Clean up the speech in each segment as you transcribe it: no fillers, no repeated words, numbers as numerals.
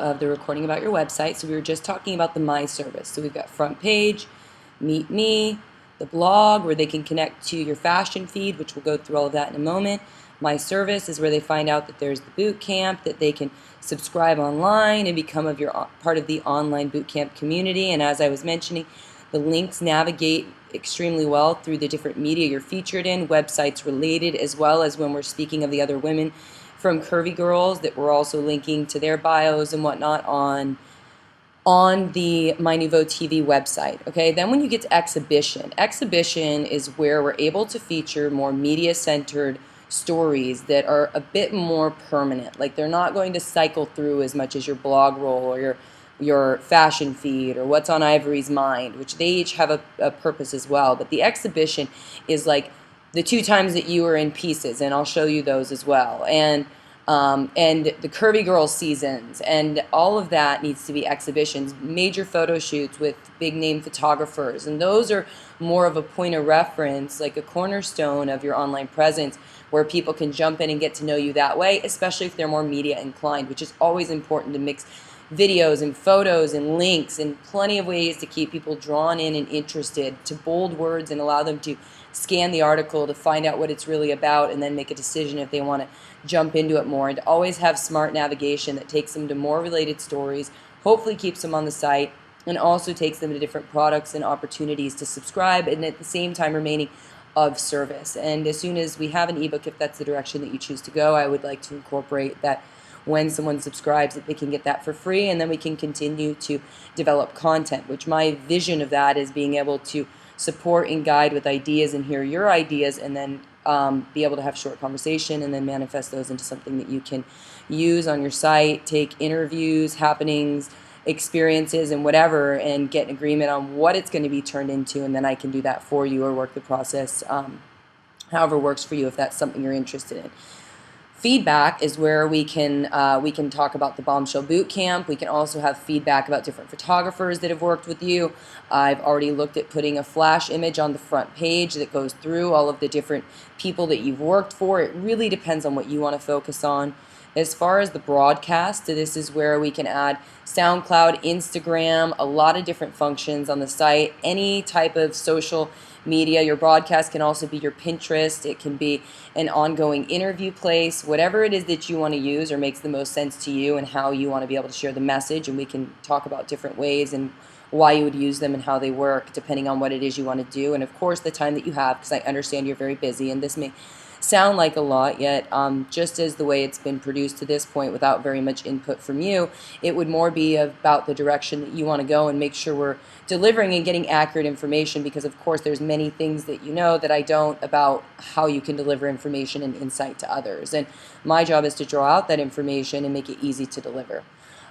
of the recording about your website. So we were just talking about the My service. So we've got front page, Meet Me, the blog where they can connect to your fashion feed, which we'll go through all of that in a moment. My service is where they find out that there's the boot camp, that they can subscribe online and become part of the online boot camp community. And as I was mentioning, the links navigate extremely well through the different media you're featured in, websites related, as well as when we're speaking of the other women from Curvy Girls that we're also linking to their bios and whatnot on the My Nouveau TV website. Okay, then when you get to exhibition is where we're able to feature more media-centered stories that are a bit more permanent. Like they're not going to cycle through as much as your blog roll or your fashion feed or what's on Ivory's mind, which they each have a purpose as well. But the exhibition is like the 2 times that you were in pieces, and I'll show you those as well. And the Curvy Girl seasons, and all of that needs to be exhibitions, major photo shoots with big name photographers, and those are more of a point of reference, like a cornerstone of your online presence, where people can jump in and get to know you that way, especially if they're more media inclined, which is always important to mix videos and photos and links and plenty of ways to keep people drawn in and interested, to bold words and allow them to scan the article to find out what it's really about and then make a decision if they want to jump into it more, and to always have smart navigation that takes them to more related stories, hopefully keeps them on the site, and also takes them to different products and opportunities to subscribe, and at the same time remaining of service. And as soon as we have an ebook, if that's the direction that you choose to go, I would like to incorporate that when someone subscribes that they can get that for free, and then we can continue to develop content, which my vision of that is being able to support and guide with ideas and hear your ideas, and then be able to have short conversation and then manifest those into something that you can use on your site, take interviews, happenings, experiences, and whatever, and get an agreement on what it's going to be turned into, and then I can do that for you or work the process however works for you if that's something you're interested in. Feedback is where we can talk about the Bombshell Boot Camp. We can also have feedback about different photographers that have worked with you. I've already looked at putting a flash image on the front page that goes through all of the different people that you've worked for. It really depends on what you want to focus on. As far as the broadcast, this is where we can add SoundCloud, Instagram, a lot of different functions on the site, any type of social media. Your broadcast can also be your Pinterest. It can be an ongoing interview place, whatever it is that you want to use or makes the most sense to you and how you want to be able to share the message. And we can talk about different ways and why you would use them and how they work depending on what it is you want to do. And of course the time that you have, because I understand you're very busy and this may sound like a lot, yet just as the way it's been produced to this point without very much input from you, it would more be about the direction that you want to go and make sure we're delivering and getting accurate information, because of course there's many things that you know that I don't about how you can deliver information and insight to others, and my job is to draw out that information and make it easy to deliver.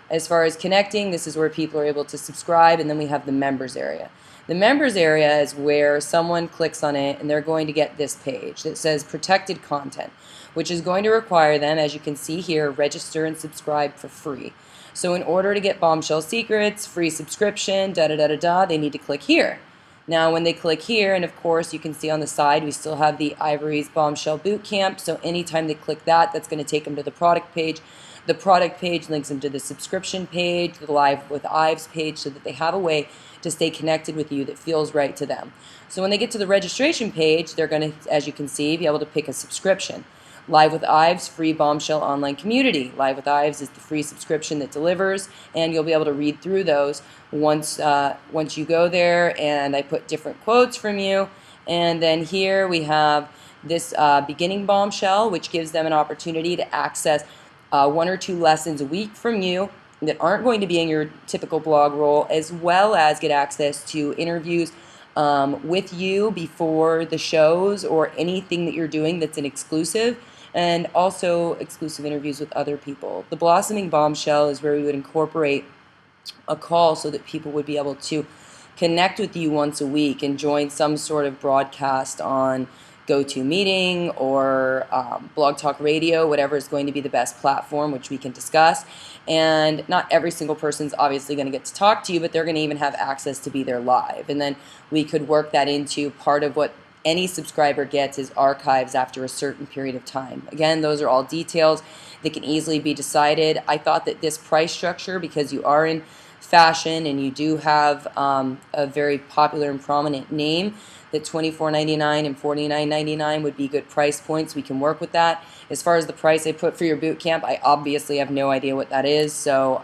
As far as connecting, this is where people are able to subscribe, and then we have the members area. The members area is where someone clicks on it and they're going to get this page that says protected content, which is going to require them, as you can see here, register and subscribe for free. So in order to get Bombshell Secrets, free subscription, they need to click here. Now when they click here, and of course you can see on the side we still have the Ivory's Bombshell Boot Camp, so anytime they click that, that's going to take them to the product page. The product page links them to the subscription page, the Live with Ives page, so that they have a way to stay connected with you that feels right to them. So when they get to the registration page, they're going to, as you can see, be able to pick a subscription. Live with Ives, free Bombshell online community. Live with Ives is the free subscription that delivers, and you'll be able to read through those once you go there, and I put different quotes from you. And then here we have this beginning Bombshell, which gives them an opportunity to access 1 or 2 lessons a week from you that aren't going to be in your typical blog roll, as well as get access to interviews with you before the shows or anything that you're doing that's an exclusive, and also exclusive interviews with other people. The Blossoming Bombshell is where we would incorporate a call so that people would be able to connect with you once a week and join some sort of broadcast on GoToMeeting or Blog Talk Radio, whatever is going to be the best platform, which we can discuss. And not every single person's obviously going to get to talk to you, but they're going to even have access to be there live. And then we could work that into part of what any subscriber gets is archives after a certain period of time. Again, those are all details that can easily be decided. I thought that this price structure, because you are in fashion and you do have a very popular and prominent name, that $24.99 and $49.99 would be good price points. We can work with that. As far as the price I put for your boot camp, I obviously have no idea what that is, so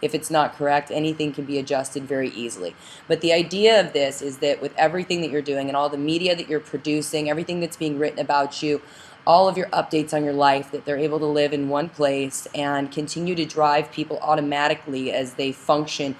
if it's not correct, anything can be adjusted very easily. But the idea of this is that with everything that you're doing and all the media that you're producing, everything that's being written about you, all of your updates on your life, that they're able to live in one place and continue to drive people automatically as they function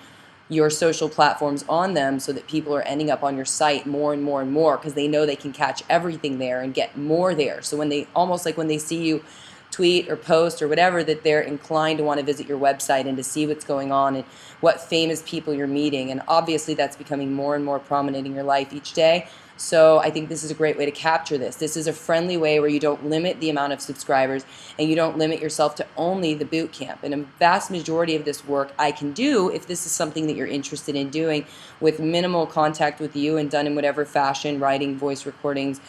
your social platforms on them, so that people are ending up on your site more and more and more because they know they can catch everything there and get more there. So when they, almost like when they see you tweet or post or whatever, that they're inclined to want to visit your website and to see what's going on and what famous people you're meeting. And obviously that's becoming more and more prominent in your life each day. So I think this is a great way to capture this. This is a friendly way where you don't limit the amount of subscribers and you don't limit yourself to only the boot camp. And a vast majority of this work I can do if this is something that you're interested in doing with minimal contact with you and done in whatever fashion, writing, voice recordings,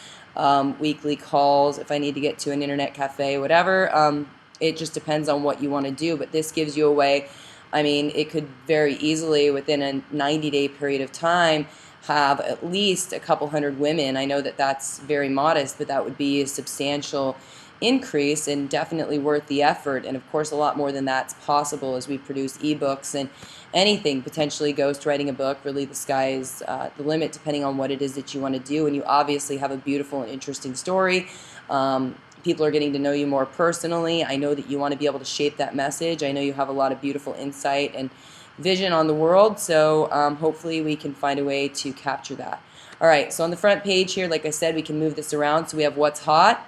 weekly calls, if I need to get to an internet cafe, whatever. It just depends on what you want to do. But this gives you a way, I mean, it could very easily within a 90-day period of time have at least a couple hundred women. I know that that's very modest, but that would be a substantial increase and definitely worth the effort. And of course, a lot more than that's possible as we produce ebooks and anything, potentially ghostwriting a book. Really, the sky is the limit depending on what it is that you want to do. And you obviously have a beautiful and interesting story. People are getting to know you more personally. I know that you want to be able to shape that message. I know you have a lot of beautiful insight and vision on the world, so hopefully we can find a way to capture that. Alright, so on the front page here, like I said, we can move this around. So we have what's hot.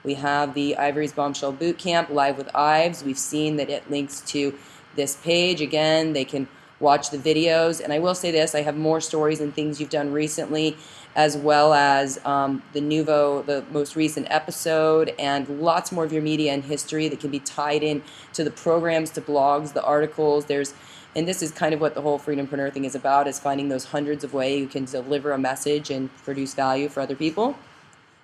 We have the Ivory's Bombshell Bootcamp Live with Ives. We've seen that it links to this page. Again, they can watch the videos. And I will say this, I have more stories and things you've done recently, as well as the most recent episode, and lots more of your media and history that can be tied in to the programs, to blogs, the articles. And this is kind of what the whole Freedompreneur thing is about, is finding those hundreds of ways you can deliver a message and produce value for other people.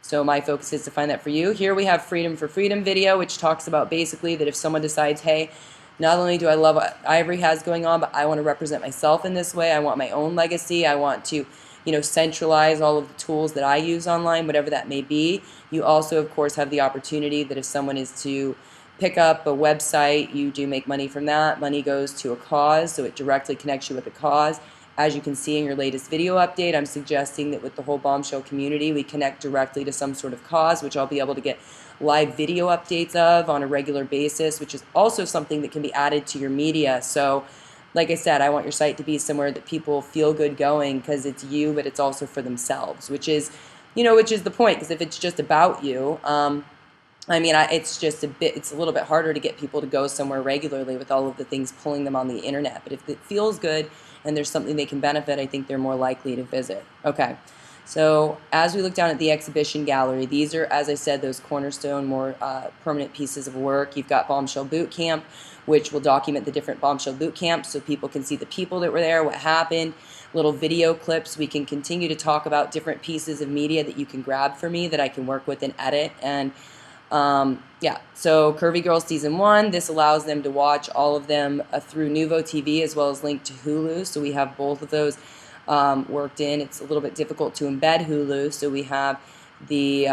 So my focus is to find that for you. Here we have Freedom for Freedom video, which talks about basically that if someone decides, hey, not only do I love what Ivory has going on, but I want to represent myself in this way. I want my own legacy. I want to, centralize all of the tools that I use online, whatever that may be. You also, of course, have the opportunity that if someone is to pick up a website, you do make money from that. Money goes to a cause, so it directly connects you with a cause. As you can see in your latest video update, I'm suggesting that with the whole Bombshell community, we connect directly to some sort of cause, which I'll be able to get live video updates of on a regular basis, which is also something that can be added to your media. So, like I said, I want your site to be somewhere that people feel good going, because it's you, but it's also for themselves, which is the point. Because if it's just about you, it's a little bit harder to get people to go somewhere regularly with all of the things pulling them on the internet. But if it feels good and there's something they can benefit, I think they're more likely to visit. Okay, so as we look down at the exhibition gallery, these are, as I said, those cornerstone, more permanent pieces of work. You've got Bombshell Boot Camp, which will document the different Bombshell Boot Camps so people can see the people that were there, what happened, little video clips. We can continue to talk about different pieces of media that you can grab for me that I can work with and edit. And so Curvy Girls Season 1, this allows them to watch all of them through Nuvo TV as well as linked to Hulu. So we have both of those worked in. It's a little bit difficult to embed Hulu, so we have the,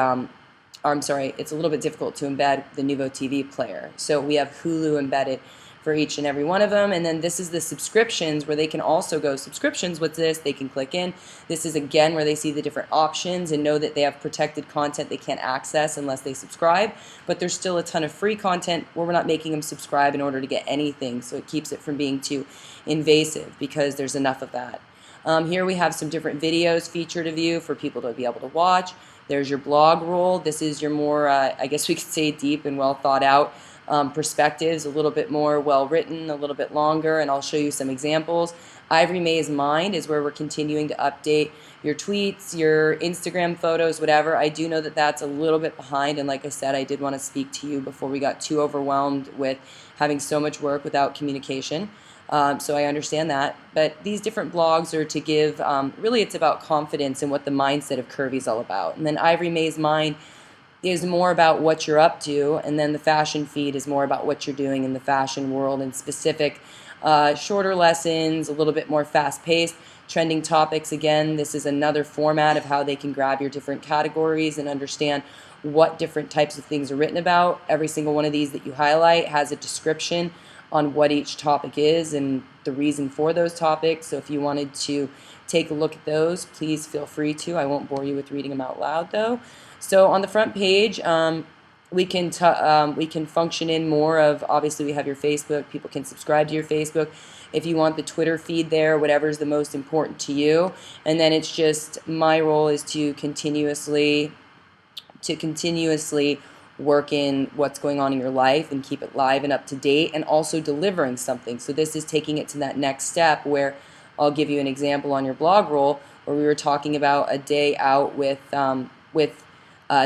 it's a little bit difficult to embed the Nuvo TV player. So we have Hulu embedded for each and every one of them. And then this is the subscriptions, where they can also go, subscriptions, what's this? They can click in. This is again where they see the different options and know that they have protected content they can't access unless they subscribe. But there's still a ton of free content where we're not making them subscribe in order to get anything. So it keeps it from being too invasive, because there's enough of that. Here we have some different videos featured of you for people to be able to watch. There's your blog roll. This is your more, I guess we could say, deep and well thought out perspectives, a little bit more well written, a little bit longer, and I'll show you some examples. Ivory May's Mind is where we're continuing to update your tweets, your Instagram photos, whatever. I do know that that's a little bit behind, and like I said, I did want to speak to you before we got too overwhelmed with having so much work without communication. So I understand that. But these different blogs are to give, really it's about confidence and what the mindset of Curvy is all about. And then Ivory May's Mind is more about what you're up to, and then the fashion feed is more about what you're doing in the fashion world and specific shorter lessons, a little bit more fast-paced. Trending topics, again, this is another format of how they can grab your different categories and understand what different types of things are written about. Every single one of these that you highlight has a description on what each topic is and the reason for those topics. So if you wanted to take a look at those, please feel free to. I won't bore you with reading them out loud, though. So on the front page, we can function in more of, obviously we have your Facebook, people can subscribe to your Facebook. If you want the Twitter feed there, whatever is the most important to you. And then it's just, my role is to continuously work in what's going on in your life and keep it live and up to date, and also delivering something. So this is taking it to that next step where I'll give you an example on your blog roll where we were talking about a day out with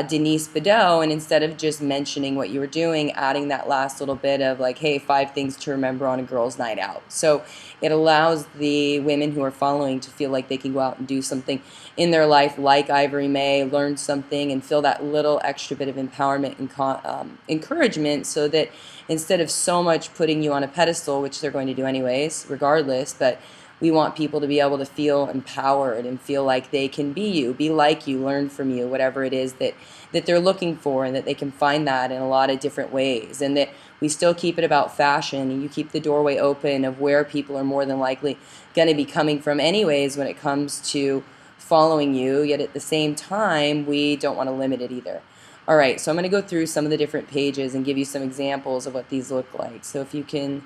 Denise Bedell, and instead of just mentioning what you were doing, adding that last little bit of like, hey, 5 things to remember on a girls' night out. So it allows the women who are following to feel like they can go out and do something in their life like Ivory May, learn something, and feel that little extra bit of empowerment and encouragement, so that instead of so much putting you on a pedestal, which they're going to do anyways, regardless, but we want people to be able to feel empowered and feel like they can be you, be like you, learn from you, whatever it is that they're looking for, and that they can find that in a lot of different ways. And that we still keep it about fashion, and you keep the doorway open of where people are more than likely going to be coming from anyways when it comes to following you, yet at the same time, we don't want to limit it either. All right, so I'm going to go through some of the different pages and give you some examples of what these look like. So if you can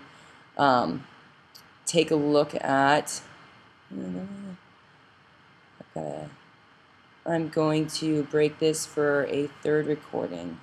take a look at, I'm going to break this for a third recording.